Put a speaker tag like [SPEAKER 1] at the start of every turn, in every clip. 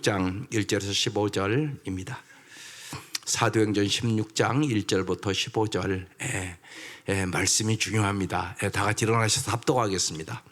[SPEAKER 1] 16장 1절에서 15절입니다. 사도행전 16장 1절부터 15절 말씀이 중요합니다. 다 같이 일어나셔서 합독하겠습니다.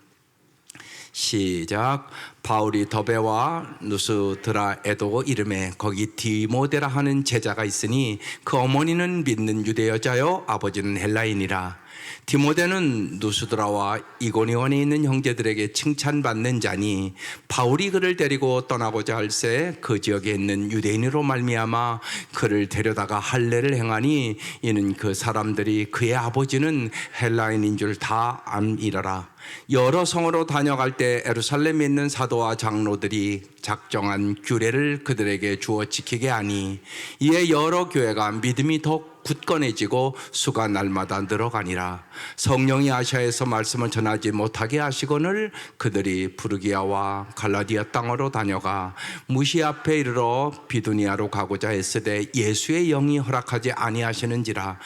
[SPEAKER 1] 시작. 바울이 더베와 누스드라에도 이름에 거기 디모데라 하는 제자가 있으니 그 어머니는 믿는 유대 여자요 아버지는 헬라인이라. 디모데는 누스드라와 이고니온에 있는 형제들에게 칭찬받는 자니 바울이 그를 데리고 떠나고자 할새 그 지역에 있는 유대인으로 말미암아 그를 데려다가 할례를 행하니 이는 그 사람들이 그의 아버지는 헬라인인 줄 다 암이라라. 여러 성으로 다녀갈 때 예루살렘에 있는 사도와 장로들이 작정한 규례를 그들에게 주어 지키게 하니 이에 여러 교회가 믿음이 더 굳건해지고 수가 날마다 늘어가니라. 성령이 아시아에서 말씀을 전하지 못하게 하시거늘 그들이 부르기아와 갈라디아 땅으로 다녀가 무시아 앞에 이르러 비두니아로 가고자 했으되 예수의 영이 허락하지 아니하시는지라.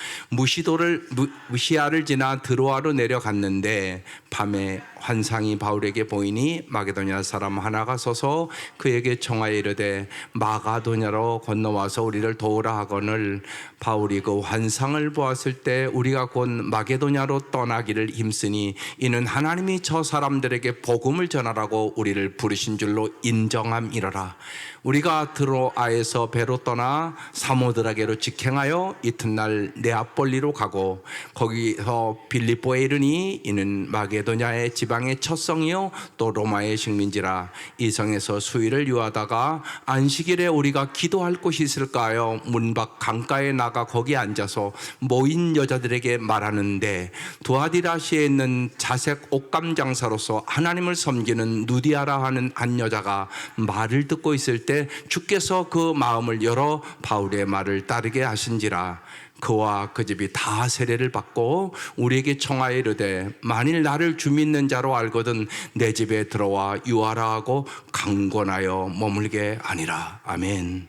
[SPEAKER 1] 무시아를 지나 드로아로 내려갔는데 밤에 환상이 바울에게 보이니 마게도냐 사람 하나가 서서 그에게 청하여 이르되 마가도냐로 건너와서 우리를 도우라 하거늘 바울이 그 환상을 보았을 때 우리가 곧 마게도냐로 떠나기를 힘쓰니 이는 하나님이 저 사람들에게 복음을 전하라고 우리를 부르신 줄로 인정함이러라. 우리가 드로아에서 배로 떠나 사모드라게로 직행하여 이튿날 네아폴리로 가고 거기서 빌립보에 이르니 이는 마게도냐의 지방의 첫 성이요 또 로마의 식민지라. 이 성에서 수일을 유하다가 안식일에 우리가 기도할 곳이 있을까 하여 문 밖 강가에 나가 거기 앉아서 모인 여자들에게 말하는데 두아디라시에 있는 자색 옷감 장사로서 하나님을 섬기는 누디아라 하는 한 여자가 말을 듣고 있을 때 주께서 그 마음을 열어 바울의 말을 따르게 하신지라. 그와 그 집이 다 세례를 받고 우리에게 청하여 이르되 만일 나를 주 믿는 자로 알거든 내 집에 들어와 유하라 하고 강권하여 머물게 하니라. 아멘.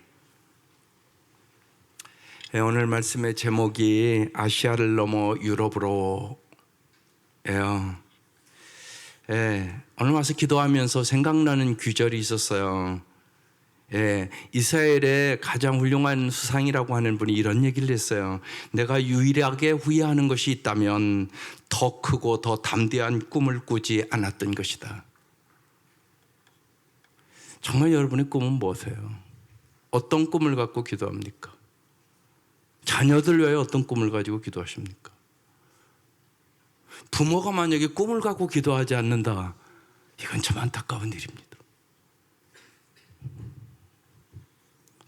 [SPEAKER 1] 오늘 말씀의 제목이 아시아를 넘어 유럽으로 예요. 오늘 와서 기도하면서 생각나는 귀절이 있었어요. 이스라엘의 가장 훌륭한 수상이라고 하는 분이 이런 얘기를 했어요. 내가 유일하게 후회하는 것이 있다면 더 크고 더 담대한 꿈을 꾸지 않았던 것이다. 정말 여러분의 꿈은 무엇이에요? 어떤 꿈을 갖고 기도합니까? 자녀들 위하여 어떤 꿈을 가지고 기도하십니까? 부모가 만약에 꿈을 갖고 기도하지 않는다, 이건 참 안타까운 일입니다.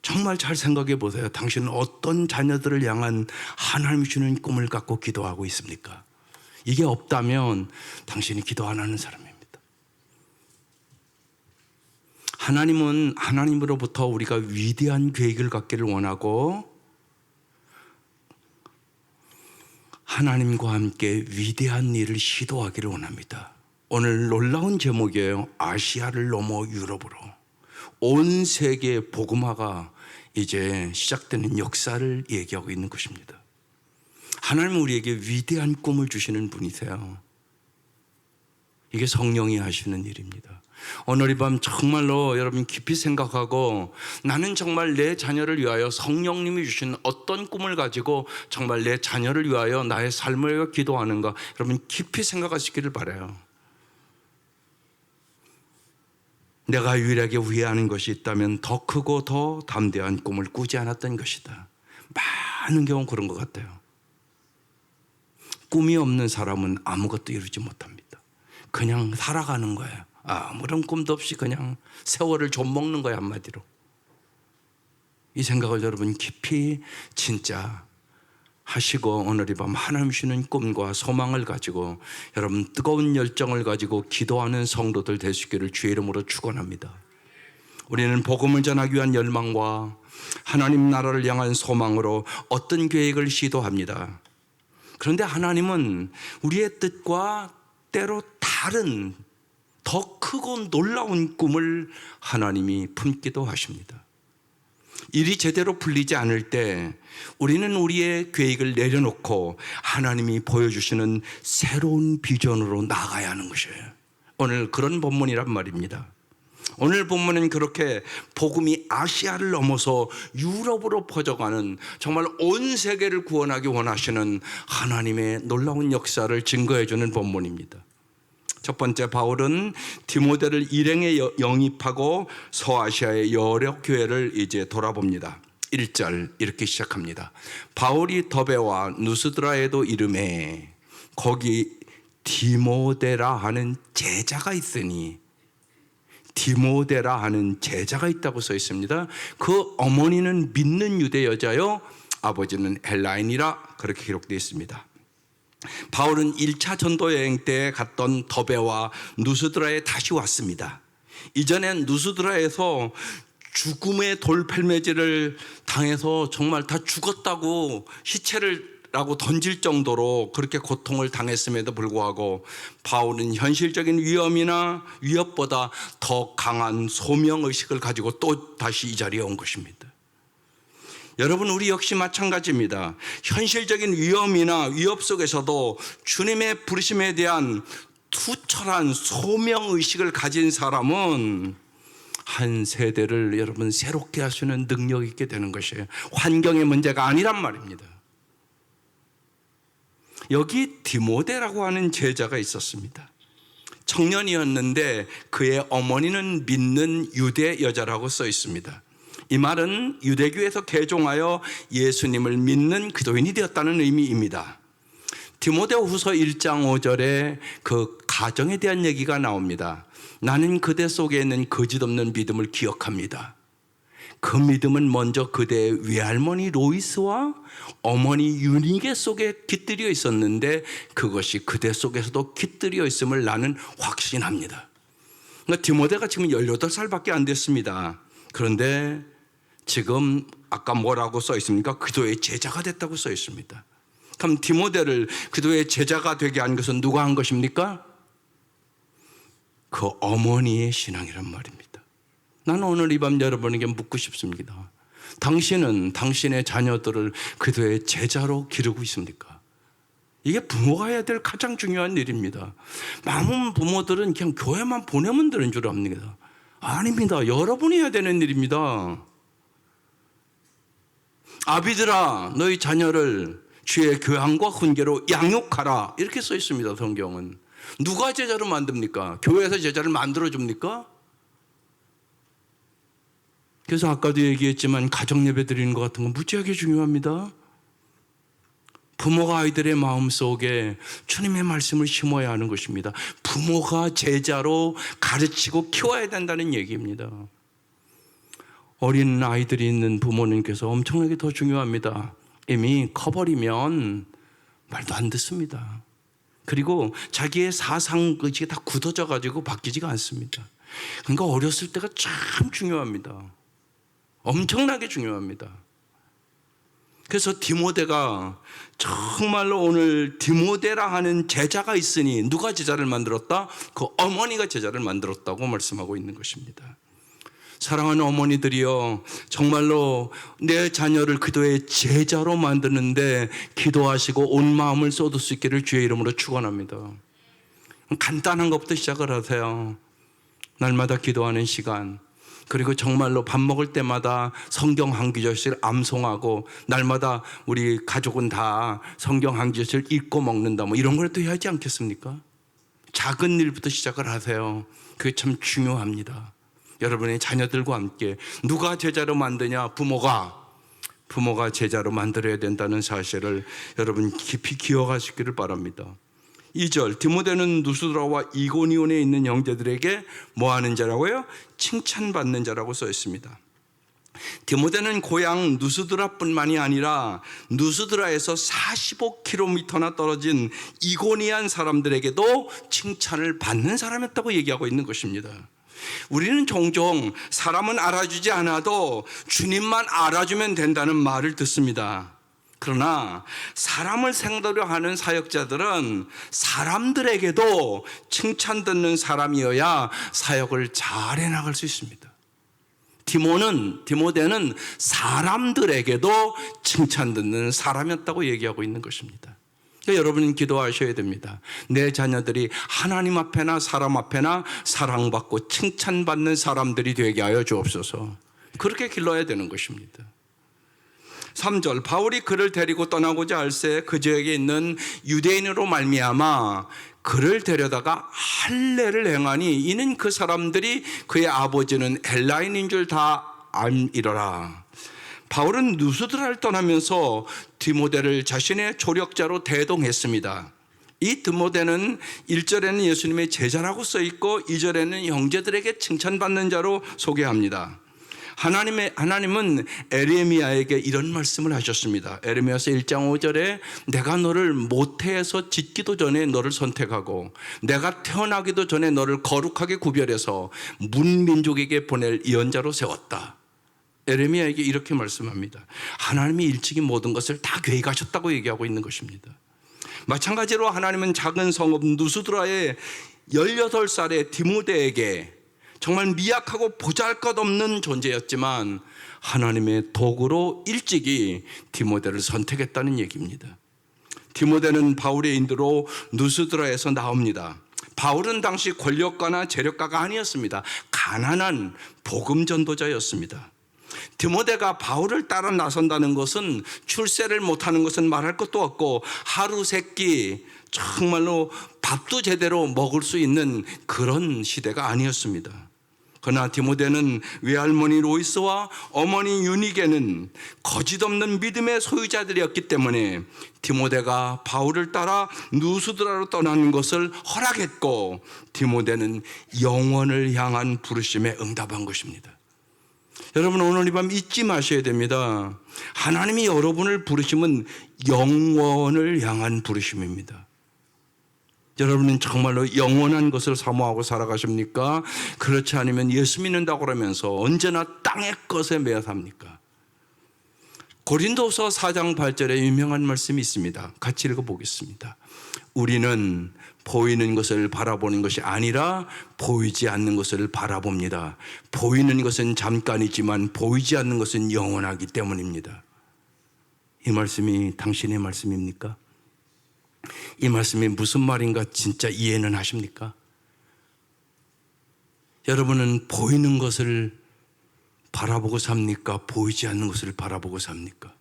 [SPEAKER 1] 정말 잘 생각해 보세요. 당신은 어떤 자녀들을 향한 하나님이 주는 꿈을 갖고 기도하고 있습니까? 이게 없다면 당신이 기도 안 하는 사람입니다. 하나님은 하나님으로부터 우리가 위대한 계획을 갖기를 원하고 하나님과 함께 위대한 일을 시도하기를 원합니다. 오늘 놀라운 제목이에요. 아시아를 넘어 유럽으로. 온 세계의 복음화가 이제 시작되는 역사를 얘기하고 있는 것입니다. 하나님은 우리에게 위대한 꿈을 주시는 분이세요. 이게 성령이 하시는 일입니다. 오늘 이 밤 정말로 여러분 깊이 생각하고 나는 정말 내 자녀를 위하여 성령님이 주신 어떤 꿈을 가지고 정말 내 자녀를 위하여 나의 삶을 위하여 기도하는가, 여러분 깊이 생각하시기를 바라요. 내가 유일하게 후회하는 것이 있다면 더 크고 더 담대한 꿈을 꾸지 않았던 것이다. 많은 경우 그런 것 같아요. 꿈이 없는 사람은 아무것도 이루지 못합니다. 그냥 살아가는 거예요. 아무런 꿈도 없이 그냥 세월을 좀 먹는 거예요, 한마디로. 이 생각을 여러분 깊이 진짜 하시고 오늘 이 밤 하나님 주시는 꿈과 소망을 가지고 여러분 뜨거운 열정을 가지고 기도하는 성도들 될 수 있기를 주의 이름으로 축원합니다. 우리는 복음을 전하기 위한 열망과 하나님 나라를 향한 소망으로 어떤 계획을 시도합니다. 그런데 하나님은 우리의 뜻과 때로 다른 더 크고 놀라운 꿈을 하나님이 품기도 하십니다. 일이 제대로 풀리지 않을 때 우리는 우리의 계획을 내려놓고 하나님이 보여주시는 새로운 비전으로 나아가야 하는 것이에요. 오늘 그런 본문이란 말입니다. 오늘 본문은 그렇게 복음이 아시아를 넘어서 유럽으로 퍼져가는, 정말 온 세계를 구원하기 원하시는 하나님의 놀라운 역사를 증거해주는 본문입니다. 첫 번째, 바울은 디모데를 일행에 영입하고 서아시아의 여러 교회를 이제 돌아봅니다. 1절 이렇게 시작합니다. 바울이 더베와 누스드라에도 이름에 거기 디모데라 하는 제자가 있으니, 디모데라 하는 제자가 있다고 써 있습니다. 그 어머니는 믿는 유대 여자요, 아버지는 헬라인이라 그렇게 기록되어 있습니다. 바울은 1차 전도 여행 때 갔던 더베와 누스드라에 다시 왔습니다. 이전엔 누스드라에서 죽음의 돌팔매질을 당해서 정말 다 죽었다고 시체를 라고 던질 정도로 그렇게 고통을 당했음에도 불구하고 바울은 현실적인 위협보다 더 강한 소명의식을 가지고 또 다시 이 자리에 온 것입니다. 여러분, 우리 역시 마찬가지입니다. 현실적인 위협 속에서도 주님의 부르심에 대한 투철한 소명의식을 가진 사람은 한 세대를 여러분 새롭게 할 수 있는 능력이 있게 되는 것이에요. 환경의 문제가 아니란 말입니다. 여기 디모데라고 하는 제자가 있었습니다. 청년이었는데 그의 어머니는 믿는 유대 여자라고 써 있습니다. 이 말은 유대교에서 개종하여 예수님을 믿는 그도인이 되었다는 의미입니다. 디모데후서 1장 5절에 그 가정에 대한 얘기가 나옵니다. 나는 그대 속에 있는 거짓 없는 믿음을 기억합니다. 그 믿음은 먼저 그대의 외할머니 로이스와 어머니 유니게 속에 깃들여 있었는데 그것이 그대 속에서도 깃들여 있음을 나는 확신합니다. 그러니까 디모데가 지금 18살밖에 안 됐습니다. 그런데 지금 아까 뭐라고 써 있습니까? 그도의 제자가 됐다고 써 있습니다. 그럼 디모데를 그도의 제자가 되게 한 것은 누가 한 것입니까? 그 어머니의 신앙이란 말입니다. 나는 오늘 이 밤 여러분에게 묻고 싶습니다. 당신은 당신의 자녀들을 그도의 제자로 기르고 있습니까? 이게 부모가 해야 될 가장 중요한 일입니다. 많은 부모들은 그냥 교회만 보내면 되는 줄 압니다. 아닙니다. 여러분이 해야 되는 일입니다. 아비들아, 너희 자녀를 주의 교양과 훈계로 양육하라, 이렇게 써 있습니다. 성경은. 누가 제자로 만듭니까? 교회에서 제자를 만들어줍니까? 그래서 아까도 얘기했지만 가정 예배 드리는 것 같은 건 무지하게 중요합니다. 부모가 아이들의 마음속에 주님의 말씀을 심어야 하는 것입니다. 부모가 제자로 가르치고 키워야 된다는 얘기입니다. 어린 아이들이 있는 부모님께서 엄청나게 더 중요합니다. 이미 커버리면 말도 안 듣습니다. 그리고 자기의 사상의식이 다 굳어져 가지고 바뀌지가 않습니다. 그러니까 어렸을 때가 참 중요합니다. 엄청나게 중요합니다. 그래서 디모데가 정말로 오늘 디모데라 하는 제자가 있으니 누가 제자를 만들었다? 그 어머니가 제자를 만들었다고 말씀하고 있는 것입니다. 사랑하는 어머니들이여, 정말로 내 자녀를 그도의 제자로 만드는데 기도하시고 온 마음을 쏟을 수 있기를 주의 이름으로 축원합니다. 간단한 것부터 시작을 하세요. 날마다 기도하는 시간, 그리고 정말로 밥 먹을 때마다 성경 한 구절씩 암송하고, 날마다 우리 가족은 다 성경 한 구절씩 읽고 먹는다, 뭐 이런 걸 또 해야 하지 않겠습니까? 작은 일부터 시작을 하세요. 그게 참 중요합니다. 여러분의 자녀들과 함께. 누가 제자로 만드냐? 부모가 제자로 만들어야 된다는 사실을 여러분 깊이 기억하시기를 바랍니다. 2절, 디모데는 누스드라와 이고니온에 있는 형제들에게 뭐 하는 자라고요? 칭찬받는 자라고 써 있습니다. 디모데는 고향 누스드라뿐만이 아니라 누스드라에서 45km나 떨어진 이고니안 사람들에게도 칭찬을 받는 사람이었다고 얘기하고 있는 것입니다. 우리는 종종 사람은 알아주지 않아도 주님만 알아주면 된다는 말을 듣습니다. 그러나 사람을 상대로 하는 사역자들은 사람들에게도 칭찬 듣는 사람이어야 사역을 잘 해나갈 수 있습니다. 디모데는 사람들에게도 칭찬 듣는 사람이었다고 얘기하고 있는 것입니다. 그러니까 여러분은 기도하셔야 됩니다. 내 자녀들이 하나님 앞에나 사람 앞에나 사랑받고 칭찬받는 사람들이 되게 하여 주옵소서. 그렇게 길러야 되는 것입니다. 3절, 바울이 그를 데리고 떠나고자 할새 그 지역에 있는 유대인으로 말미암아 그를 데려다가 할례를 행하니 이는 그 사람들이 그의 아버지는 헬라인인 줄 다 알미러라. 바울은 누스드라를 떠나면서 디모데를 자신의 조력자로 대동했습니다. 이 디모데는 1절에는 예수님의 제자라고 써있고 2절에는 형제들에게 칭찬받는 자로 소개합니다. 하나님은 에레미야에게 이런 말씀을 하셨습니다. 에레미야서 1장 5절에 내가 너를 모태에서 짓기도 전에 너를 선택하고 내가 태어나기도 전에 너를 거룩하게 구별해서 문민족에게 보낼 예언자로 세웠다. 에레미야에게 이렇게 말씀합니다. 하나님이 일찍이 모든 것을 다 계획하셨다고 얘기하고 있는 것입니다. 마찬가지로 하나님은 작은 성읍 누스드라의 18살의 디모데에게 정말 미약하고 보잘것없는 존재였지만 하나님의 도구로 일찍이 디모데를 선택했다는 얘기입니다. 디모데는 바울의 인도로 누스드라에서 나옵니다. 바울은 당시 권력가나 재력가가 아니었습니다. 가난한 복음 전도자였습니다. 디모데가 바울을 따라 나선다는 것은 출세를 못하는 것은 말할 것도 없고 하루 세끼 정말로 밥도 제대로 먹을 수 있는 그런 시대가 아니었습니다. 그러나 디모데는 외할머니 로이스와 어머니 유니게는 거짓없는 믿음의 소유자들이었기 때문에 디모데가 바울을 따라 누스드라로 떠나는 것을 허락했고 디모데는 영원을 향한 부르심에 응답한 것입니다. 여러분 오늘 이 밤 잊지 마셔야 됩니다. 하나님이 여러분을 부르심은 영원을 향한 부르심입니다. 여러분은 정말로 영원한 것을 사모하고 살아가십니까? 그렇지 않으면 예수 믿는다고 그러면서 언제나 땅의 것에 매여 삽니까? 고린도서 4장 8절에 유명한 말씀이 있습니다. 같이 읽어보겠습니다. 우리는 보이는 것을 바라보는 것이 아니라 보이지 않는 것을 바라봅니다. 보이는 것은 잠깐이지만 보이지 않는 것은 영원하기 때문입니다. 이 말씀이 당신의 말씀입니까? 이 말씀이 무슨 말인가 진짜 이해는 하십니까? 여러분은 보이는 것을 바라보고 삽니까? 보이지 않는 것을 바라보고 삽니까?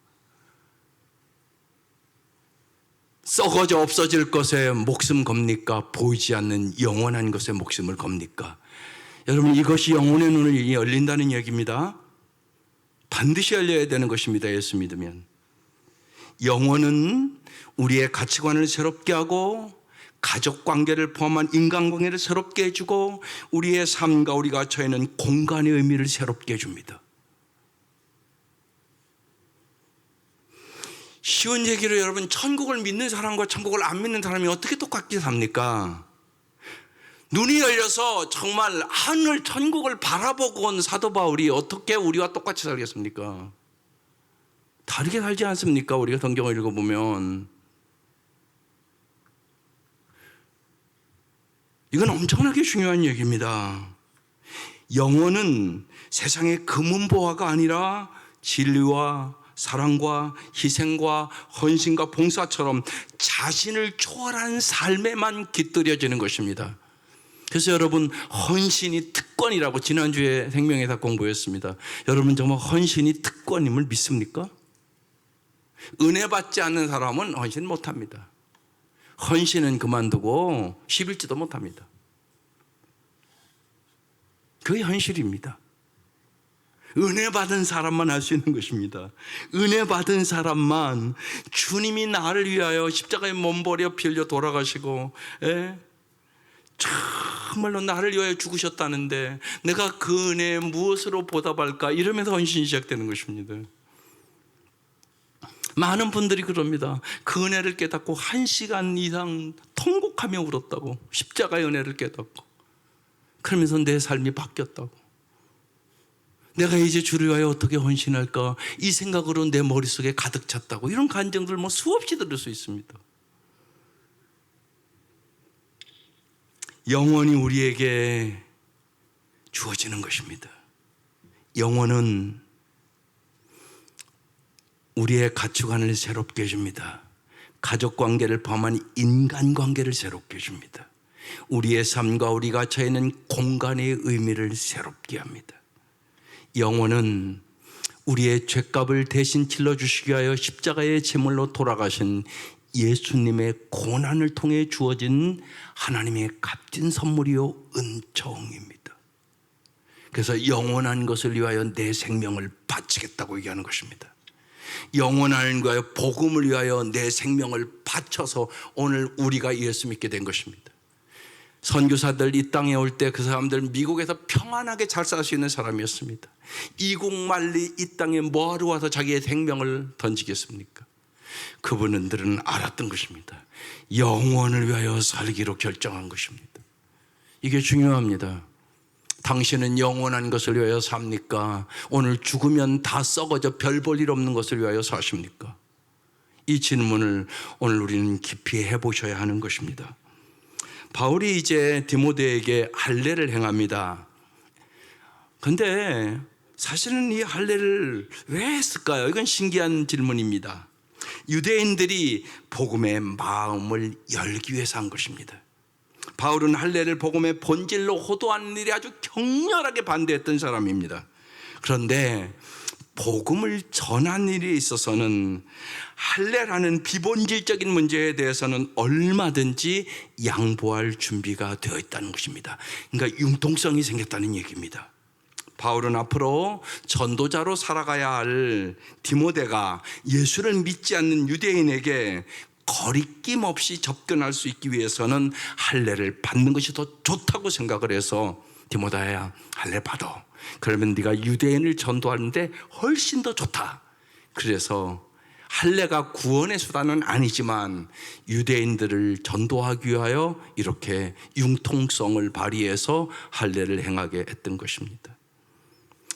[SPEAKER 1] 썩어져 없어질 것에 목숨 겁니까? 보이지 않는 영원한 것에 목숨을 겁니까? 여러분 이것이 영혼의 눈을 열린다는 얘기입니다. 반드시 열려야 되는 것입니다. 예수 믿으면. 영혼은 우리의 가치관을 새롭게 하고 가족관계를 포함한 인간관계를 새롭게 해주고 우리의 삶과 우리가 처해 있는 공간의 의미를 새롭게 해줍니다. 쉬운 얘기로 여러분 천국을 믿는 사람과 천국을 안 믿는 사람이 어떻게 똑같게 삽니까? 눈이 열려서 정말 하늘 천국을 바라보고 온 사도 바울이 어떻게 우리와 똑같이 살겠습니까? 다르게 살지 않습니까? 우리가 성경을 읽어보면 이건 엄청나게 중요한 얘기입니다. 영혼은 세상의 금은보화가 아니라 진리와 사랑과 희생과 헌신과 봉사처럼 자신을 초월한 삶에만 깃들여지는 것입니다. 그래서 여러분 헌신이 특권이라고 지난주에 생명의사 공부했습니다. 여러분 정말 헌신이 특권임을 믿습니까? 은혜 받지 않는 사람은 헌신 못합니다. 헌신은 그만두고 11지도 못합니다. 그게 현실입니다. 은혜 받은 사람만 할 수 있는 것입니다. 은혜 받은 사람만 주님이 나를 위하여 십자가에 몸버려 피 흘려 돌아가시고 정말로 나를 위하여 죽으셨다는데 내가 그 은혜에 무엇으로 보답할까 이러면서 헌신이 시작되는 것입니다. 많은 분들이 그럽니다. 그 은혜를 깨닫고 1시간 이상 통곡하며 울었다고. 십자가의 은혜를 깨닫고 그러면서 내 삶이 바뀌었다고. 내가 이제 주를 위하여 어떻게 헌신할까 이 생각으로 내 머릿속에 가득 찼다고. 이런 간증들 수없이 들을 수 있습니다. 영원이 우리에게 주어지는 것입니다. 영원은 우리의 가치관을 새롭게 해줍니다. 가족 관계를 포함한 인간 관계를 새롭게 해줍니다. 우리의 삶과 우리가 처해 있는 공간의 의미를 새롭게 합니다. 영혼은 우리의 죄값을 대신 질러주시기 위하여 십자가의 제물로 돌아가신 예수님의 고난을 통해 주어진 하나님의 값진 선물이요 은총입니다. 그래서 영원한 것을 위하여 내 생명을 바치겠다고 얘기하는 것입니다. 영원한 거에 복음을 위하여 내 생명을 바쳐서 오늘 우리가 예수 믿게 된 것입니다. 선교사들 이 땅에 올 때 그 사람들 미국에서 평안하게 잘 살 수 있는 사람이었습니다. 이국만리 이 땅에 뭐하러 와서 자기의 생명을 던지겠습니까? 그분들은 알았던 것입니다. 영원을 위하여 살기로 결정한 것입니다. 이게 중요합니다. 당신은 영원한 것을 위하여 삽니까? 오늘 죽으면 다 썩어져 별 볼 일 없는 것을 위하여 사십니까? 이 질문을 오늘 우리는 깊이 해보셔야 하는 것입니다. 바울이 이제 디모데에게 할례를 행합니다. 그런데 사실은 이 할례를 왜 했을까요? 이건 신기한 질문입니다. 유대인들이 복음의 마음을 열기 위해서 한 것입니다. 바울은 할례를 복음의 본질로 호도하는 일에 아주 격렬하게 반대했던 사람입니다. 그런데 복음을 전하는 일에 있어서는 할례라는 비본질적인 문제에 대해서는 얼마든지 양보할 준비가 되어 있다는 것입니다. 그러니까 융통성이 생겼다는 얘기입니다. 바울은 앞으로 전도자로 살아가야 할 디모데가 예수를 믿지 않는 유대인에게 거리낌 없이 접근할 수 있기 위해서는 할례를 받는 것이 더 좋다고 생각을 해서 디모데야 할례 받아. 그러면 네가 유대인을 전도하는데 훨씬 더 좋다. 그래서 할례가 구원의 수단은 아니지만 유대인들을 전도하기 위하여 이렇게 융통성을 발휘해서 할례를 행하게 했던 것입니다.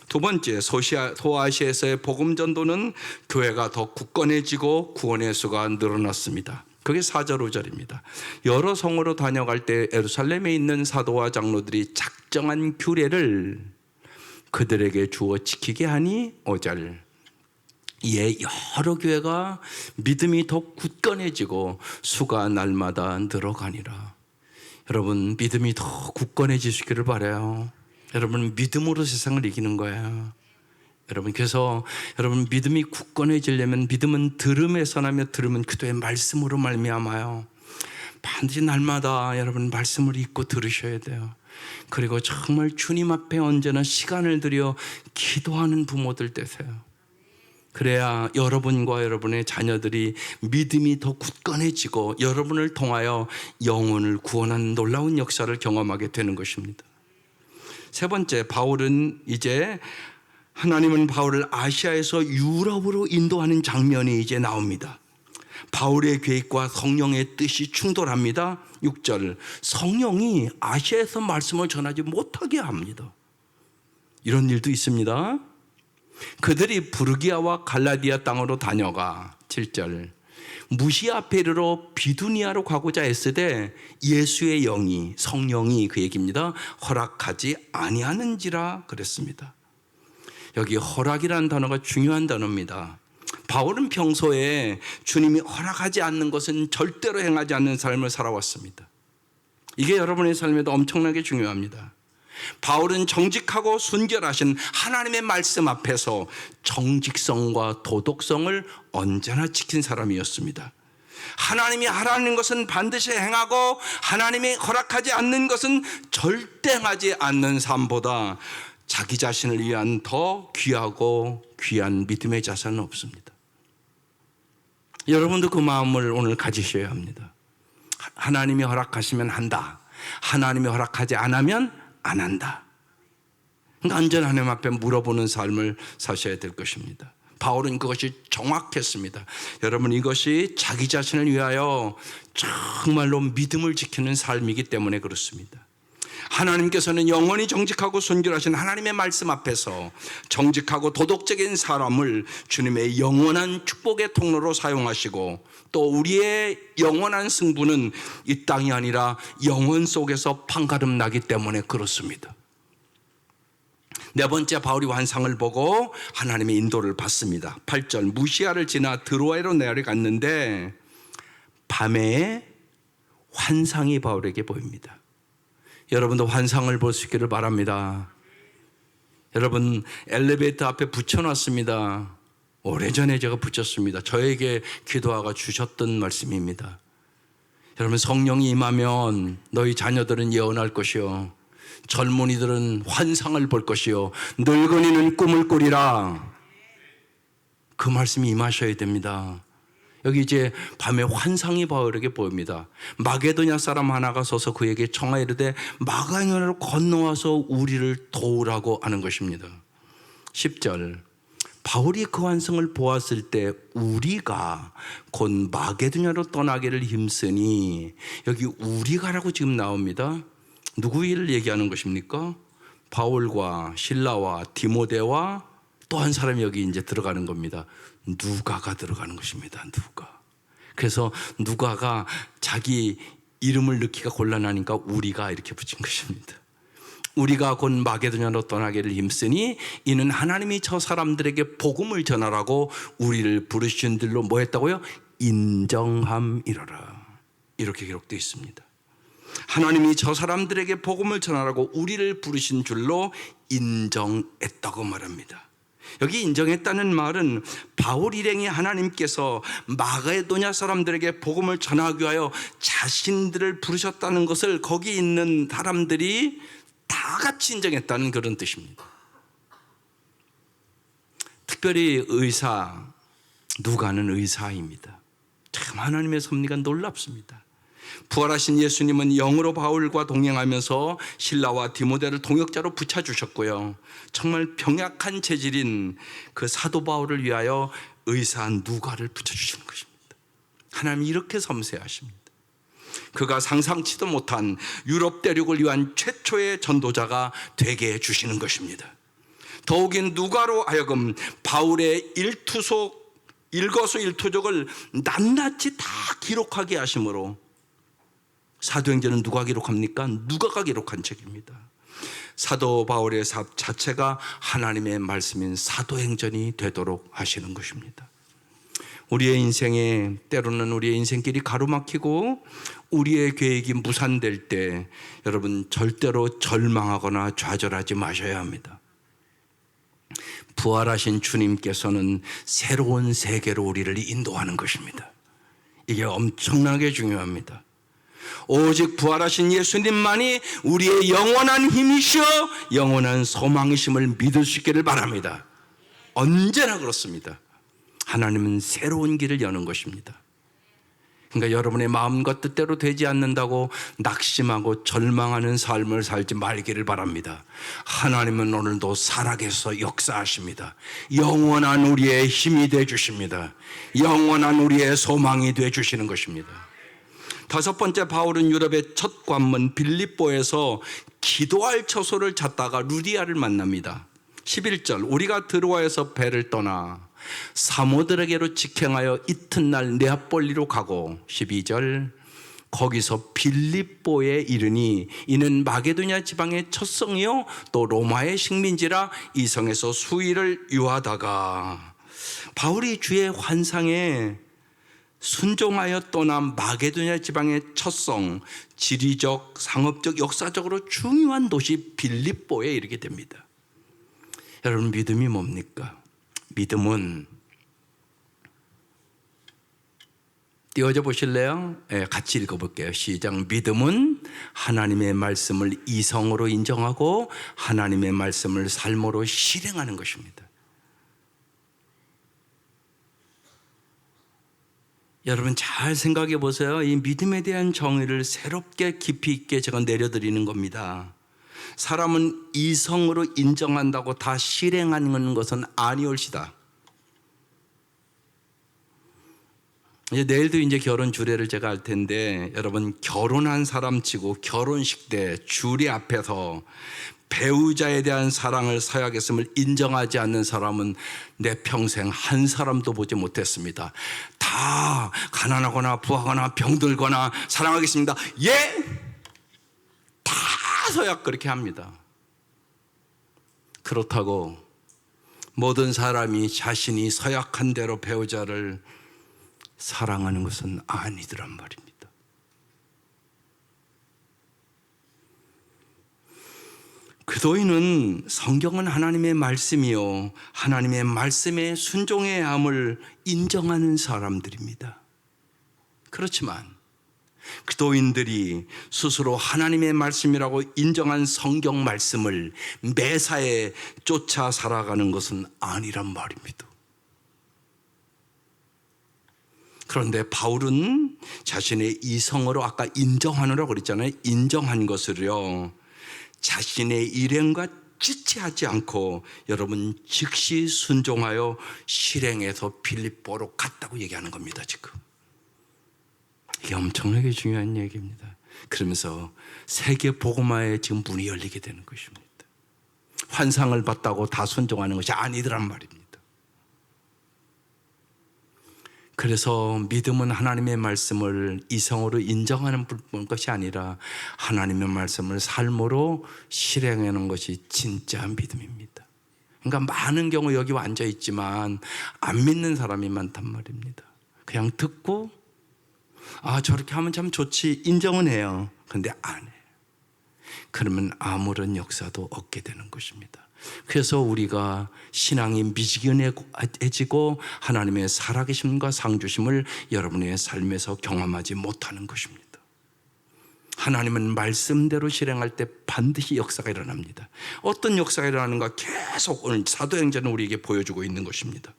[SPEAKER 1] 두 번째, 소아시아에서의 복음 전도는 교회가 더 굳건해지고 구원의 수가 늘어났습니다. 그게 4절 5절입니다. 여러 성으로 다녀갈 때 예루살렘에 있는 사도와 장로들이 작정한 규례를 그들에게 주어 지키게 하니 5절. 이에 여러 교회가 믿음이 더 굳건해지고 수가 날마다 늘어가니라. 여러분, 믿음이 더 굳건해지시기를 바라요. 여러분, 믿음으로 세상을 이기는 거예요. 여러분, 그래서 여러분 믿음이 굳건해지려면 믿음은 들음에서 나며 들음은 그도의 말씀으로 말미암아요. 반드시 날마다 여러분 말씀을 읽고 들으셔야 돼요. 그리고 정말 주님 앞에 언제나 시간을 들여 기도하는 부모들 되세요. 그래야 여러분과 여러분의 자녀들이 믿음이 더 굳건해지고 여러분을 통하여 영혼을 구원하는 놀라운 역사를 경험하게 되는 것입니다. 세 번째, 바울은 이제 하나님은 바울을 아시아에서 유럽으로 인도하는 장면이 이제 나옵니다. 바울의 계획과 성령의 뜻이 충돌합니다. 6절, 성령이 아시아에서 말씀을 전하지 못하게 합니다. 이런 일도 있습니다. 그들이 부르기아와 갈라디아 땅으로 다녀가 7절, 무시아 앞에 이르러 비두니아로 가고자 했으되 예수의 영이, 성령이, 그 얘기입니다, 허락하지 아니하는지라 그랬습니다. 여기 허락이라는 단어가 중요한 단어입니다. 바울은 평소에 주님이 허락하지 않는 것은 절대로 행하지 않는 삶을 살아왔습니다. 이게 여러분의 삶에도 엄청나게 중요합니다. 바울은 정직하고 순결하신 하나님의 말씀 앞에서 정직성과 도덕성을 언제나 지킨 사람이었습니다. 하나님이 하라는 것은 반드시 행하고 하나님이 허락하지 않는 것은 절대 행하지 않는 삶보다 자기 자신을 위한 더 귀하고 귀한 믿음의 자산은 없습니다. 여러분도 그 마음을 오늘 가지셔야 합니다. 하나님이 허락하시면 한다. 하나님이 허락하지 않으면 안 한다. 그러니까 언제나 하나님 앞에 물어보는 삶을 사셔야 될 것입니다. 바울은 그것이 정확했습니다. 여러분, 이것이 자기 자신을 위하여 정말로 믿음을 지키는 삶이기 때문에 그렇습니다. 하나님께서는 영원히 정직하고 순결하신 하나님의 말씀 앞에서 정직하고 도덕적인 사람을 주님의 영원한 축복의 통로로 사용하시고, 또 우리의 영원한 승부는 이 땅이 아니라 영원 속에서 판가름 나기 때문에 그렇습니다. 네 번째, 바울이 환상을 보고 하나님의 인도를 받습니다. 8절, 무시아를 지나 드로아로 내려갔는데 밤에 환상이 바울에게 보입니다. 여러분도 환상을 볼 수 있기를 바랍니다. 여러분, 엘리베이터 앞에 붙여놨습니다. 오래전에 제가 붙였습니다. 저에게 기도하가 주셨던 말씀입니다. 여러분, 성령이 임하면 너희 자녀들은 예언할 것이요, 젊은이들은 환상을 볼 것이요, 늙은이는 꿈을 꾸리라. 그 말씀이 임하셔야 됩니다. 여기 이제 밤에 환상이 바울에게 보입니다. 마게도냐 사람 하나가 서서 그에게 청하여 이르되 마가도냐로 건너와서 우리를 도우라고 하는 것입니다. 10절, 바울이 그 환상을 보았을 때 우리가 곧 마게도냐로 떠나기를 힘쓰니, 여기 우리가라고 지금 나옵니다. 누구를 얘기하는 것입니까? 바울과 실라와 디모데와 또 한 사람이 여기 이제 들어가는 겁니다. 누가가 들어가는 것입니다. 누가. 그래서 누가가 자기 이름을 넣기가 곤란하니까 우리가 이렇게 붙인 것입니다. 우리가 곧 마게도냐로 떠나기를 힘쓰니 이는 하나님이 저 사람들에게 복음을 전하라고 우리를 부르신 줄로 뭐 했다고요? 인정함이로라. 이렇게 기록되어 있습니다. 하나님이 저 사람들에게 복음을 전하라고 우리를 부르신 줄로 인정했다고 말합니다. 여기 인정했다는 말은 바울 일행이 하나님께서 마게도냐 사람들에게 복음을 전하기 위하여 자신들을 부르셨다는 것을 거기 있는 사람들이 다 같이 인정했다는 그런 뜻입니다. 특별히 의사, 누가는 의사입니다. 참 하나님의 섭리가 놀랍습니다. 부활하신 예수님은 영으로 바울과 동행하면서 실라와 디모데를 동역자로 붙여주셨고요, 정말 병약한 체질인 그 사도 바울을 위하여 의사 누가를 붙여주시는 것입니다. 하나님이 이렇게 섬세하십니다. 그가 상상치도 못한 유럽 대륙을 위한 최초의 전도자가 되게 해주시는 것입니다. 더욱이 누가로 하여금 바울의 일거수일투족을 낱낱이 다 기록하게 하심으로, 사도행전은 누가 기록합니까? 누가가 기록한 책입니다. 사도 바울의 삽 자체가 하나님의 말씀인 사도행전이 되도록 하시는 것입니다. 우리의 인생에 때로는 우리의 인생길이 가로막히고 우리의 계획이 무산될 때 여러분 절대로 절망하거나 좌절하지 마셔야 합니다. 부활하신 주님께서는 새로운 세계로 우리를 인도하는 것입니다. 이게 엄청나게 중요합니다. 오직 부활하신 예수님만이 우리의 영원한 힘이시여 영원한 소망이심을 믿을 수 있기를 바랍니다. 언제나 그렇습니다. 하나님은 새로운 길을 여는 것입니다. 그러니까 여러분의 마음과 뜻대로 되지 않는다고 낙심하고 절망하는 삶을 살지 말기를 바랍니다. 하나님은 오늘도 살아계셔서 역사하십니다. 영원한 우리의 힘이 되어 주십니다. 영원한 우리의 소망이 되어 주시는 것입니다. 다섯 번째, 바울은 유럽의 첫 관문 빌립보에서 기도할 처소를 찾다가 루디아를 만납니다. 11절, 우리가 드로아에서 배를 떠나 사모들에게로 직행하여 이튿날 네아폴리로 가고, 12절, 거기서 빌립보에 이르니 이는 마게도냐 지방의 첫 성이요 또 로마의 식민지라 이 성에서 수일을 유하다가, 바울이 주의 환상에 순종하여 떠난 마게도냐 지방의 첫 성, 지리적, 상업적, 역사적으로 중요한 도시 빌립보에 이르게 됩니다. 여러분, 믿음이 뭡니까? 믿음은, 띄워져 보실래요? 네, 같이 읽어볼게요. 시작. 믿음은 하나님의 말씀을 이성으로 인정하고 하나님의 말씀을 삶으로 실행하는 것입니다. 여러분 잘 생각해 보세요. 이 믿음에 대한 정의를 새롭게 깊이 있게 제가 내려드리는 겁니다. 사람은 이성으로 인정한다고 다 실행하는 것은 아니올시다. 이제 내일도 이제 결혼 주례를 제가 할 텐데, 여러분 결혼한 사람 치고 결혼식 때 주례 앞에서 배우자에 대한 사랑을 사약했음을 인정하지 않는 사람은 내 평생 한 사람도 보지 못했습니다. 다 가난하거나 부하거나 병들거나 사랑하겠습니다. 예! 다 서약 그렇게 합니다. 그렇다고 모든 사람이 자신이 서약한 대로 배우자를 사랑하는 것은 아니더란 말입니다. 그도인은 성경은 하나님의 말씀이요, 하나님의 말씀에 순종해야 함을 인정하는 사람들입니다. 그렇지만 그도인들이 스스로 하나님의 말씀이라고 인정한 성경 말씀을 매사에 쫓아 살아가는 것은 아니란 말입니다. 그런데 바울은 자신의 이성으로, 아까 인정하느라고 그랬잖아요. 인정한 것을요, 자신의 일행과 지체하지 않고 여러분 즉시 순종하여 실행해서 빌립보로 갔다고 얘기하는 겁니다. 지금 이게 엄청나게 중요한 얘기입니다. 그러면서 세계 복음화에 지금 문이 열리게 되는 것입니다. 환상을 봤다고 다 순종하는 것이 아니더란 말입니다. 그래서 믿음은 하나님의 말씀을 이성으로 인정하는 것이 아니라 하나님의 말씀을 삶으로 실행하는 것이 진짜 믿음입니다. 그러니까 많은 경우 여기 앉아 있지만 안 믿는 사람이 많단 말입니다. 그냥 듣고 저렇게 하면 참 좋지, 인정은 해요. 그런데 안 해요. 그러면 아무런 역사도 없게 되는 것입니다. 그래서 우리가 신앙이 미지근해지고 하나님의 살아계심과 상주심을 여러분의 삶에서 경험하지 못하는 것입니다. 하나님은 말씀대로 실행할 때 반드시 역사가 일어납니다. 어떤 역사가 일어나는가 계속 오늘 사도행전은 우리에게 보여주고 있는 것입니다.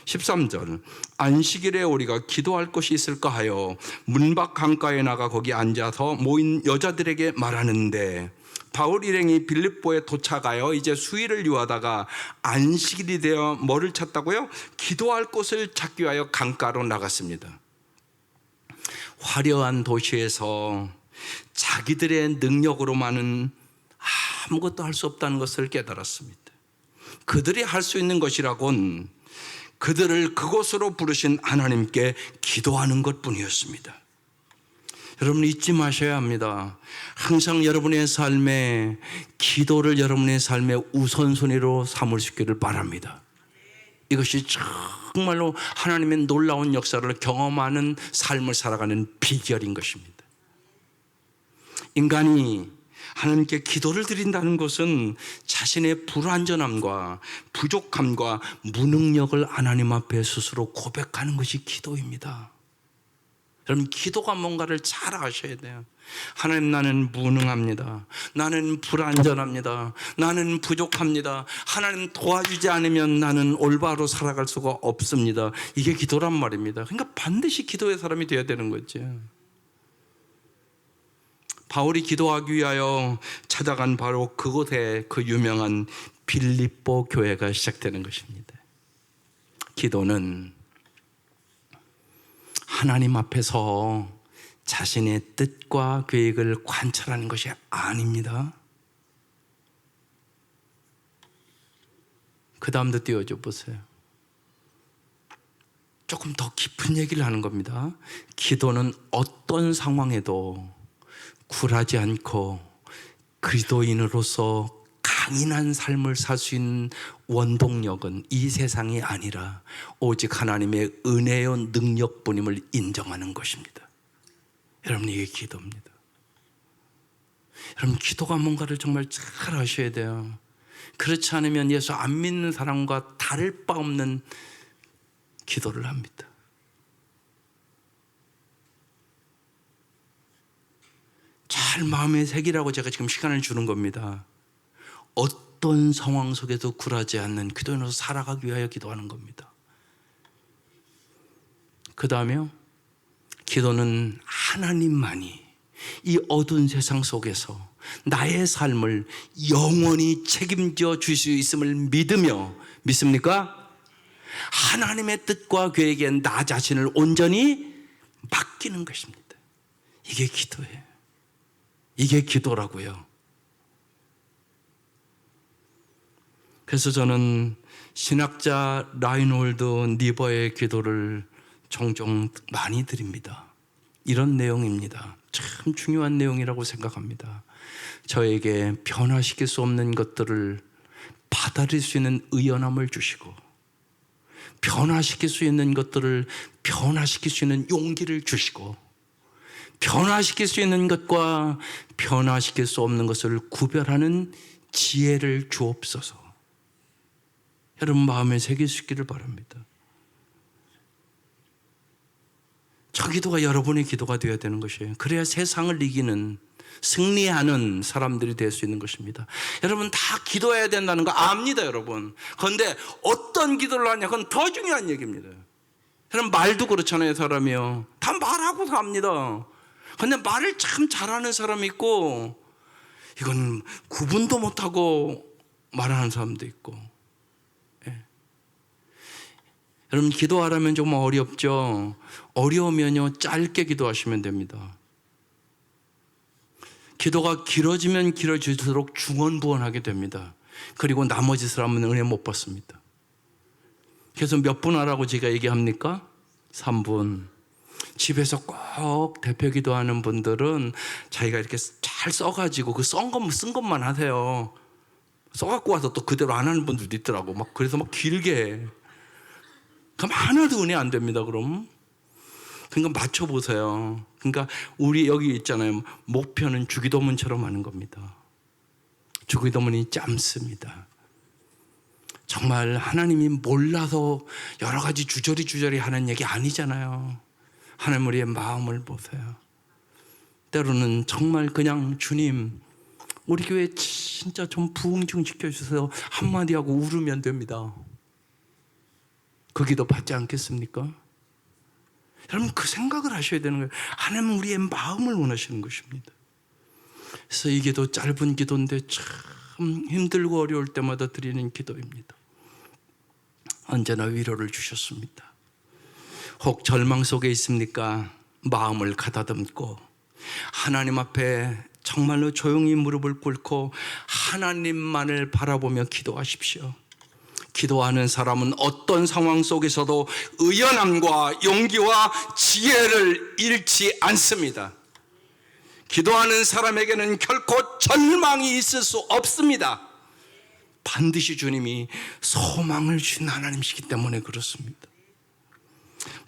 [SPEAKER 1] 13절, 안식일에 우리가 기도할 곳이 있을까 하여 문밖 강가에 나가 거기 앉아서 모인 여자들에게 말하는데, 바울 일행이 빌립보에 도착하여 이제 수일을 유하다가 안식일이 되어 뭐를 찾다고요? 기도할 곳을 찾기 위하여 강가로 나갔습니다. 화려한 도시에서 자기들의 능력으로만은 아무것도 할 수 없다는 것을 깨달았습니다. 그들이 할 수 있는 것이라곤 그들을 그곳으로 부르신 하나님께 기도하는 것뿐이었습니다. 여러분 잊지 마셔야 합니다. 항상 여러분의 삶에 기도를 여러분의 삶의 우선순위로 삼을 수 있기를 바랍니다. 이것이 정말로 하나님의 놀라운 역사를 경험하는 삶을 살아가는 비결인 것입니다. 인간이 하나님께 기도를 드린다는 것은 자신의 불완전함과 부족함과 무능력을 하나님 앞에 스스로 고백하는 것이 기도입니다. 여러분 기도가 뭔가를 잘 아셔야 돼요. 하나님, 나는 무능합니다. 나는 불완전합니다. 나는 부족합니다. 하나님 도와주지 않으면 나는 올바로 살아갈 수가 없습니다. 이게 기도란 말입니다. 그러니까 반드시 기도의 사람이 되어야 되는 거죠. 바울이 기도하기 위하여 찾아간 바로 그곳에 그 유명한 빌립보 교회가 시작되는 것입니다. 기도는 하나님 앞에서 자신의 뜻과 계획을 관찰하는 것이 아닙니다. 그 다음도 띄워줘 보세요. 조금 더 깊은 얘기를 하는 겁니다. 기도는 어떤 상황에도 굴하지 않고 그리스도인으로서 강인한 삶을 살 수 있는 원동력은 이 세상이 아니라 오직 하나님의 은혜의 능력뿐임을 인정하는 것입니다. 여러분 이게 기도입니다. 여러분 기도가 뭔가를 정말 잘 아셔야 돼요. 그렇지 않으면 예수 안 믿는 사람과 다를 바 없는 기도를 합니다. 잘 마음에 새기라고 제가 지금 시간을 주는 겁니다. 어떤 상황 속에도 굴하지 않는 기도인으로서 살아가기 위하여 기도하는 겁니다. 그 다음에요, 기도는 하나님만이 이 어두운 세상 속에서 나의 삶을 영원히 책임져 줄 수 있음을 믿으며, 믿습니까? 하나님의 뜻과 계획에 나 자신을 온전히 맡기는 것입니다. 이게 기도예요. 이게 기도라고요. 그래서 저는 신학자 라인홀드 니버의 기도를 종종 많이 드립니다. 이런 내용입니다. 참 중요한 내용이라고 생각합니다. 저에게 변화시킬 수 없는 것들을 받아들일 수 있는 의연함을 주시고, 변화시킬 수 있는 것들을 변화시킬 수 있는 용기를 주시고, 변화시킬 수 있는 것과 변화시킬 수 없는 것을 구별하는 지혜를 주옵소서. 여러분 마음에 새길 수 있기를 바랍니다. 저 기도가 여러분의 기도가 되어야 되는 것이에요. 그래야 세상을 이기는, 승리하는 사람들이 될 수 있는 것입니다. 여러분 다 기도해야 된다는 거 압니다, 여러분. 그런데 어떤 기도를 하냐, 그건 더 중요한 얘기입니다. 여러분 말도 그렇잖아요, 사람이요. 다 말하고 삽니다. 그런데 말을 참 잘하는 사람이 있고, 이건 구분도 못하고 말하는 사람도 있고. 예. 여러분 기도하려면 좀 어렵죠. 어려우면요 짧게 기도하시면 됩니다. 기도가 길어지면 길어질수록 중언부언하게 됩니다. 그리고 나머지 사람은 은혜 못 받습니다. 그래서 몇 분 하라고 제가 얘기합니까? 3분. 집에서 꼭 대표 기도하는 분들은 자기가 이렇게 잘 써가지고 그 쓴 것만 하세요. 써갖고 와서 또 그대로 안 하는 분들도 있더라고. 그래서 길게 해. 그럼 하나도 은혜 안 됩니다, 그럼. 그러니까 맞춰보세요. 그러니까 우리 여기 있잖아요. 목표는 주기도문처럼 하는 겁니다. 주기도문이 짧습니다. 정말 하나님이 몰라서 여러 가지 주저리 하는 얘기 아니잖아요. 하나님 우리의 마음을 보세요. 때로는 정말 그냥 주님 우리 교회 진짜 좀 부흥 좀 시켜주세요 한마디 하고 울으면 됩니다. 그 기도 받지 않겠습니까? 여러분 그 생각을 하셔야 되는 거예요. 하나님은 우리의 마음을 원하시는 것입니다. 그래서 이 기도 짧은 기도인데 참 힘들고 어려울 때마다 드리는 기도입니다. 언제나 위로를 주셨습니다. 혹 절망 속에 있습니까? 마음을 가다듬고 하나님 앞에 정말로 조용히 무릎을 꿇고 하나님만을 바라보며 기도하십시오. 기도하는 사람은 어떤 상황 속에서도 의연함과 용기와 지혜를 잃지 않습니다. 기도하는 사람에게는 결코 절망이 있을 수 없습니다. 반드시 주님이 소망을 주신 하나님이시기 때문에 그렇습니다.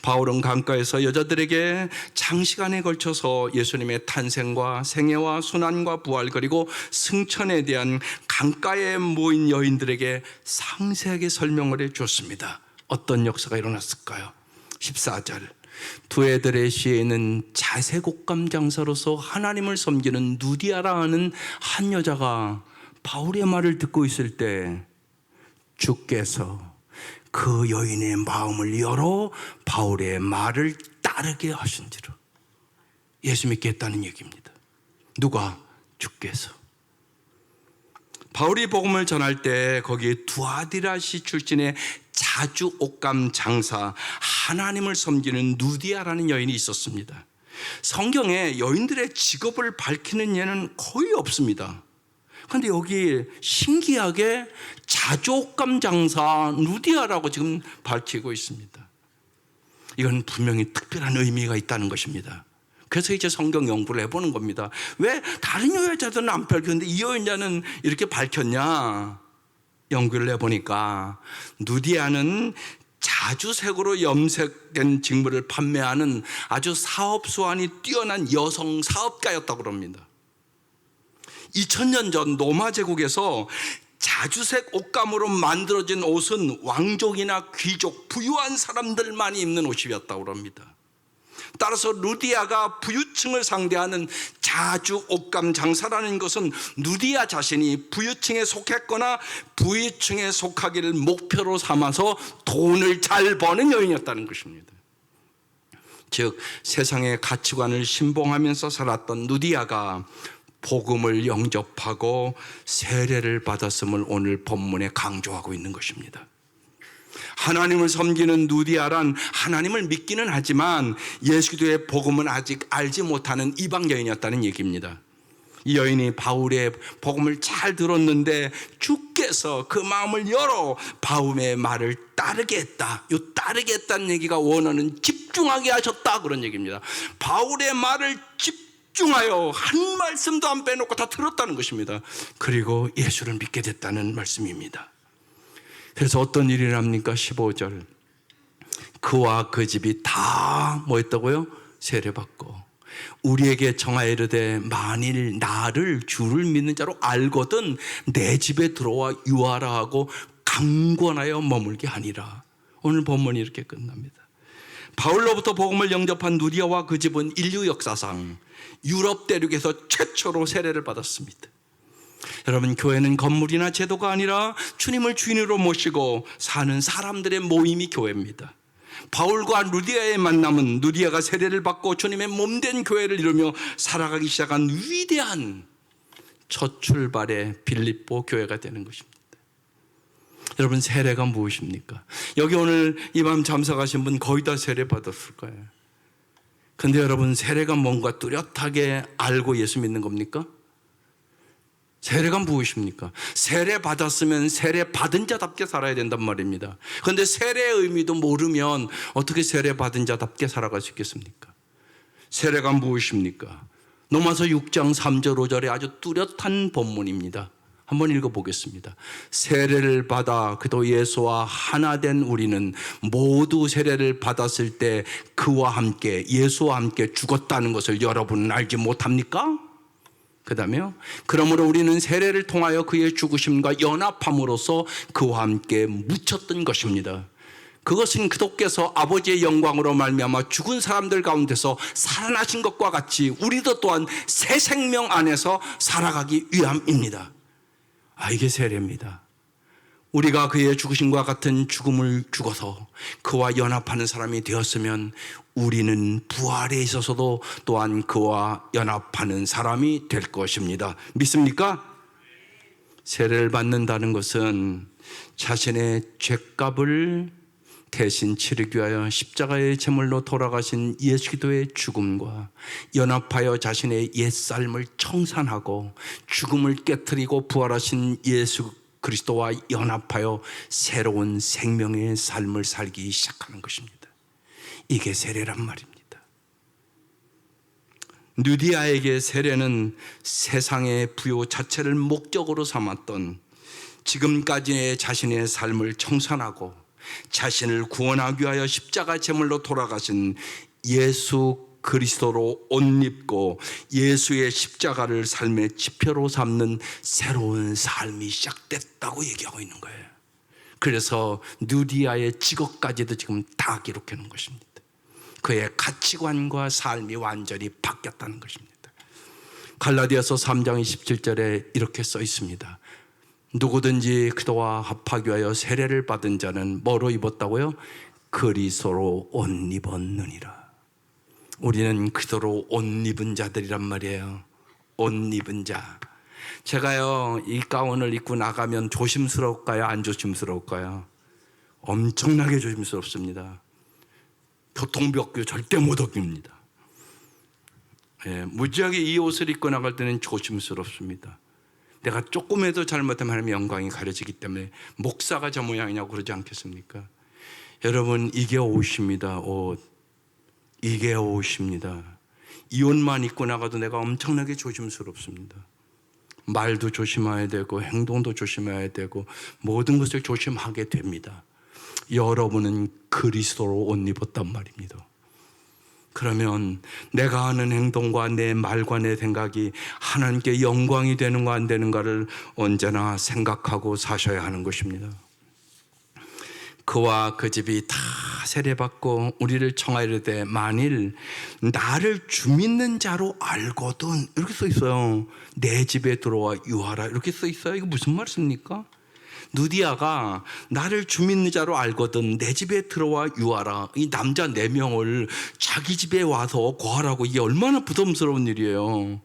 [SPEAKER 1] 바울은 강가에서 여자들에게 장시간에 걸쳐서 예수님의 탄생과 생애와 순환과 부활 그리고 승천에 대한 강가에 모인 여인들에게 상세하게 설명을 해줬습니다. 어떤 역사가 일어났을까요? 14절 두 애들의 시에는 자색옥감 장사로서 하나님을 섬기는 누디아라 하는 한 여자가 바울의 말을 듣고 있을 때 주께서 그 여인의 마음을 열어 바울의 말을 따르게 하신지라. 예수 믿게 했다는 얘기입니다. 누가? 주께서. 바울이 복음을 전할 때 거기에 두아디라시 출신의 자주 옷감 장사 하나님을 섬기는 누디아라는 여인이 있었습니다. 성경에 여인들의 직업을 밝히는 예는 거의 없습니다. 그런데 여기 신기하게 자주옷감 장사 누디아라고 지금 밝히고 있습니다. 이건 분명히 특별한 의미가 있다는 것입니다. 그래서 이제 성경 연구를 해보는 겁니다. 왜 다른 여자들은 안 밝혔는데 이 여자는 이렇게 밝혔냐? 연구를 해보니까 누디아는 자주색으로 염색된 직물을 판매하는 아주 사업 수완이 뛰어난 여성 사업가였다고 합니다. 2000년 전 로마 제국에서 자주색 옷감으로 만들어진 옷은 왕족이나 귀족, 부유한 사람들만이 입는 옷이었다고 합니다. 따라서 누디아가 부유층을 상대하는 자주 옷감 장사라는 것은 누디아 자신이 부유층에 속했거나 부유층에 속하기를 목표로 삼아서 돈을 잘 버는 여인이었다는 것입니다. 즉 세상의 가치관을 신봉하면서 살았던 누디아가 복음을 영접하고 세례를 받았음을 오늘 본문에 강조하고 있는 것입니다. 하나님을 섬기는 누디아란 하나님을 믿기는 하지만 예수 그리스도의 복음은 아직 알지 못하는 이방 여인이었다는 얘기입니다. 이 여인이 바울의 복음을 잘 들었는데 주께서 그 마음을 열어 바울의 말을 따르게 했다. 이 따르게 했다는 얘기가 원어는 집중하게 하셨다 그런 얘기입니다. 바울의 말을 집중하여 한 말씀도 안 빼놓고 다 들었다는 것입니다. 그리고 예수를 믿게 됐다는 말씀입니다. 그래서 어떤 일이 납니까? 15절 그와 그 집이 다 뭐였다고요? 세례받고 우리에게 청하여 이르되 만일 나를 주를 믿는 자로 알거든 내 집에 들어와 유하라 하고 강권하여 머물게 하니라. 오늘 본문이 이렇게 끝납니다. 바울로부터 복음을 영접한 누리아와 그 집은 인류 역사상 유럽 대륙에서 최초로 세례를 받았습니다. 여러분, 교회는 건물이나 제도가 아니라 주님을 주인으로 모시고 사는 사람들의 모임이 교회입니다. 바울과 누리아의 만남은 누리아가 세례를 받고 주님의 몸된 교회를 이루며 살아가기 시작한 위대한 첫 출발의 빌립보 교회가 되는 것입니다. 여러분, 세례가 무엇입니까? 여기 오늘 이 밤 참석하신 분 거의 다 세례 받았을 거예요. 근데 여러분, 세례가 뭔가 뚜렷하게 알고 예수 믿는 겁니까? 세례가 무엇입니까? 세례 받았으면 세례 받은 자답게 살아야 된단 말입니다. 그런데 세례의 의미도 모르면 어떻게 세례 받은 자답게 살아갈 수 있겠습니까? 세례가 무엇입니까? 로마서 6장 3절 5절에 아주 뚜렷한 본문입니다. 한번 읽어보겠습니다. 세례를 받아 그도 예수와 하나 된 우리는 모두 세례를 받았을 때 그와 함께 예수와 함께 죽었다는 것을 여러분은 알지 못합니까? 그 다음에요, 그러므로 우리는 세례를 통하여 그의 죽으심과 연합함으로써 그와 함께 묻혔던 것입니다. 그것은 그도께서 아버지의 영광으로 말미암아 죽은 사람들 가운데서 살아나신 것과 같이 우리도 또한 새 생명 안에서 살아가기 위함입니다. 이게 세례입니다. 우리가 그의 죽으심과 같은 죽음을 죽어서 그와 연합하는 사람이 되었으면 우리는 부활에 있어서도 또한 그와 연합하는 사람이 될 것입니다. 믿습니까? 세례를 받는다는 것은 자신의 죄값을 대신 치르기 위하여 십자가의 제물로 돌아가신 예수 그리스도의 죽음과 연합하여 자신의 옛삶을 청산하고 죽음을 깨뜨리고 부활하신 예수 그리스도와 연합하여 새로운 생명의 삶을 살기 시작하는 것입니다. 이게 세례란 말입니다. 누디아에게 세례는 세상의 부요 자체를 목적으로 삼았던 지금까지의 자신의 삶을 청산하고 자신을 구원하기 위하여 십자가 제물로 돌아가신 예수 그리스도로 옷 입고 예수의 십자가를 삶의 지표로 삼는 새로운 삶이 시작됐다고 얘기하고 있는 거예요. 그래서 누디아의 직업까지도 지금 다 기록해 놓은 것입니다. 그의 가치관과 삶이 완전히 바뀌었다는 것입니다. 갈라디아서 3장 27절에 이렇게 써 있습니다. 누구든지 그도와 합하기 위하여 세례를 받은 자는 뭐로 입었다고요? 그리스도로 옷 입었느니라. 우리는 그리스도로 옷 입은 자들이란 말이에요. 옷 입은 자. 제가요, 이 가운을 입고 나가면 조심스러울까요? 안 조심스러울까요? 엄청나게 조심스럽습니다. 교통벽도 절대 못 어깁니다. 무지하게 이 옷을 입고 나갈 때는 조심스럽습니다. 내가 조금이라도 잘못하면 하나님의 영광이 가려지기 때문에 목사가 저 모양이냐고 그러지 않겠습니까? 여러분, 이게 옷입니다. 옷. 이게 옷입니다. 이 옷만 입고 나가도 내가 엄청나게 조심스럽습니다. 말도 조심해야 되고 행동도 조심해야 되고 모든 것을 조심하게 됩니다. 여러분은 그리스도로 옷 입었단 말입니다. 그러면 내가 하는 행동과 내 말과 내 생각이 하나님께 영광이 되는가 안 되는가를 언제나 생각하고 사셔야 하는 것입니다. 그와 그 집이 다 세례받고 우리를 청하이르되 만일 나를 주 믿는 자로 알거든, 이렇게 써 있어요. 내 집에 들어와 유하라, 이렇게 써 있어요. 이거 무슨 말씀입니까? 누디아가 나를 주 믿는 자로 알거든 내 집에 들어와 유하라, 이 남자 4명을 자기 집에 와서 거하라고, 이게 얼마나 부담스러운 일이에요.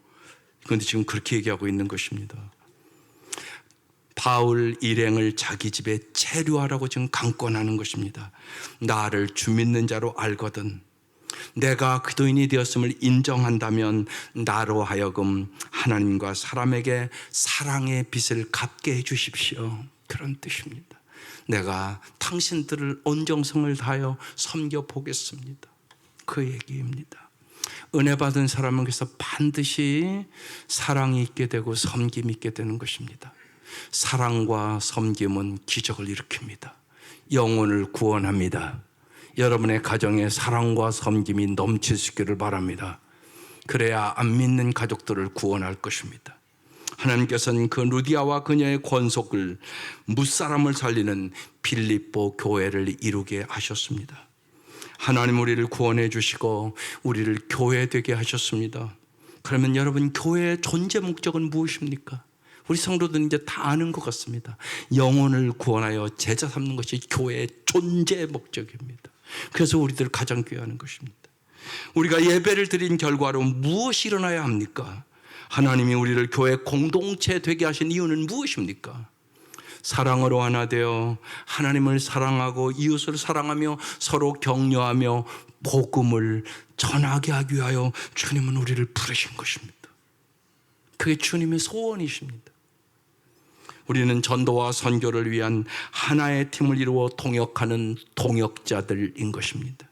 [SPEAKER 1] 그런데 지금 그렇게 얘기하고 있는 것입니다. 바울 일행을 자기 집에 체류하라고 지금 강권하는 것입니다. 나를 주 믿는 자로 알거든 내가 그리스도인이 되었음을 인정한다면 나로 하여금 하나님과 사람에게 사랑의 빚을 갚게 해 주십시오. 그런 뜻입니다. 내가 당신들을 온정성을 다하여 섬겨보겠습니다. 그 얘기입니다. 은혜 받은 사람은 그래서 반드시 사랑이 있게 되고 섬김이 있게 되는 것입니다. 사랑과 섬김은 기적을 일으킵니다. 영혼을 구원합니다. 여러분의 가정에 사랑과 섬김이 넘칠 수 있기를 바랍니다. 그래야 안 믿는 가족들을 구원할 것입니다. 하나님께서는 그 루디아와 그녀의 권속을 무사람을 살리는 빌립보 교회를 이루게 하셨습니다. 하나님 우리를 구원해 주시고 우리를 교회 되게 하셨습니다. 그러면 여러분, 교회의 존재 목적은 무엇입니까? 우리 성도들은 이제 다 아는 것 같습니다. 영혼을 구원하여 제자 삼는 것이 교회의 존재 목적입니다. 그래서 우리들 가장 귀하는 것입니다. 우리가 예배를 드린 결과로 무엇이 일어나야 합니까? 하나님이 우리를 교회 공동체 되게 하신 이유는 무엇입니까? 사랑으로 하나 되어 하나님을 사랑하고 이웃을 사랑하며 서로 격려하며 복음을 전하게 하기 위하여 주님은 우리를 부르신 것입니다. 그게 주님의 소원이십니다. 우리는 전도와 선교를 위한 하나의 팀을 이루어 동역하는 동역자들인 것입니다.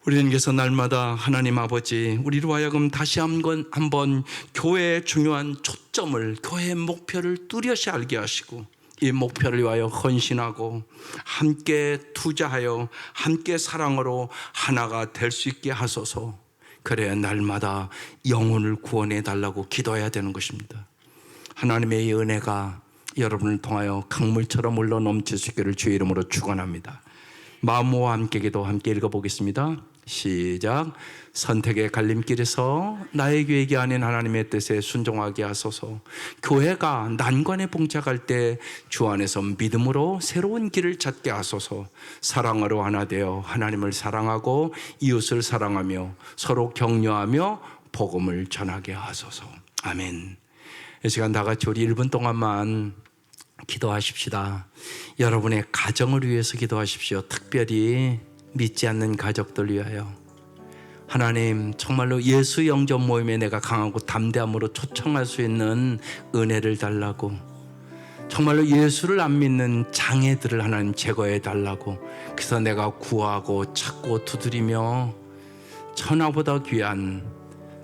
[SPEAKER 1] 우리는 그래서 날마다 하나님 아버지, 우리로 하여금 다시 한번 교회의 중요한 초점을, 교회의 목표를 뚜렷이 알게 하시고 이 목표를 위하여 헌신하고 함께 투자하여 함께 사랑으로 하나가 될 수 있게 하소서. 그래야 날마다 영혼을 구원해 달라고 기도해야 되는 것입니다. 하나님의 이 은혜가 여러분을 통하여 강물처럼 흘러 넘칠 수 있기를 주의 이름으로 축원합니다. 마음과 함께 기도 함께 읽어보겠습니다. 시작. 선택의 갈림길에서 나의 계획이 아닌 하나님의 뜻에 순종하게 하소서. 교회가 난관에 봉착할 때 주 안에서 믿음으로 새로운 길을 찾게 하소서. 사랑으로 하나 되어 하나님을 사랑하고 이웃을 사랑하며 서로 격려하며 복음을 전하게 하소서. 아멘. 이 시간 다 같이 우리 1분 동안만 기도하십시다. 여러분의 가정을 위해서 기도하십시오. 특별히 믿지 않는 가족들 위하여. 하나님, 정말로 예수 영접 모임에 내가 강하고 담대함으로 초청할 수 있는 은혜를 달라고, 정말로 예수를 안 믿는 장애들을 하나님 제거해 달라고, 그래서 내가 구하고 찾고 두드리며 천하보다 귀한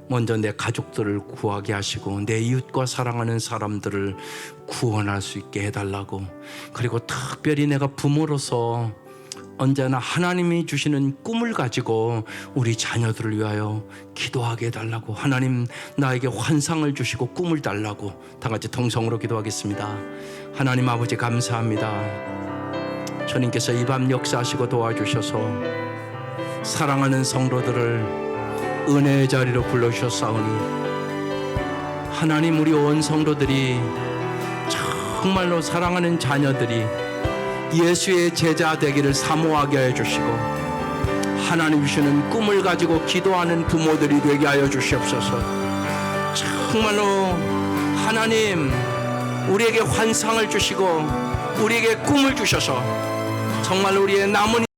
[SPEAKER 1] 먼저 내 가족들을 구하게 하시고 내 이웃과 사랑하는 사람들을 구원할 수 있게 해달라고, 그리고 특별히 내가 부모로서 언제나 하나님이 주시는 꿈을 가지고 우리 자녀들을 위하여 기도하게 해달라고, 하나님 나에게 환상을 주시고 꿈을 달라고 다 같이 통성으로 기도하겠습니다. 하나님 아버지 감사합니다. 주님께서 이 밤 역사하시고 도와주셔서 사랑하는 성도들을 은혜의 자리로 불러주셨사오니, 하나님 우리 온 성도들이 정말로 사랑하는 자녀들이 예수의 제자 되기를 사모하게 해주시고 하나님 주시는 꿈을 가지고 기도하는 부모들이 되게 하여 주시옵소서. 정말로 하나님 우리에게 환상을 주시고 우리에게 꿈을 주셔서 정말 우리의 남은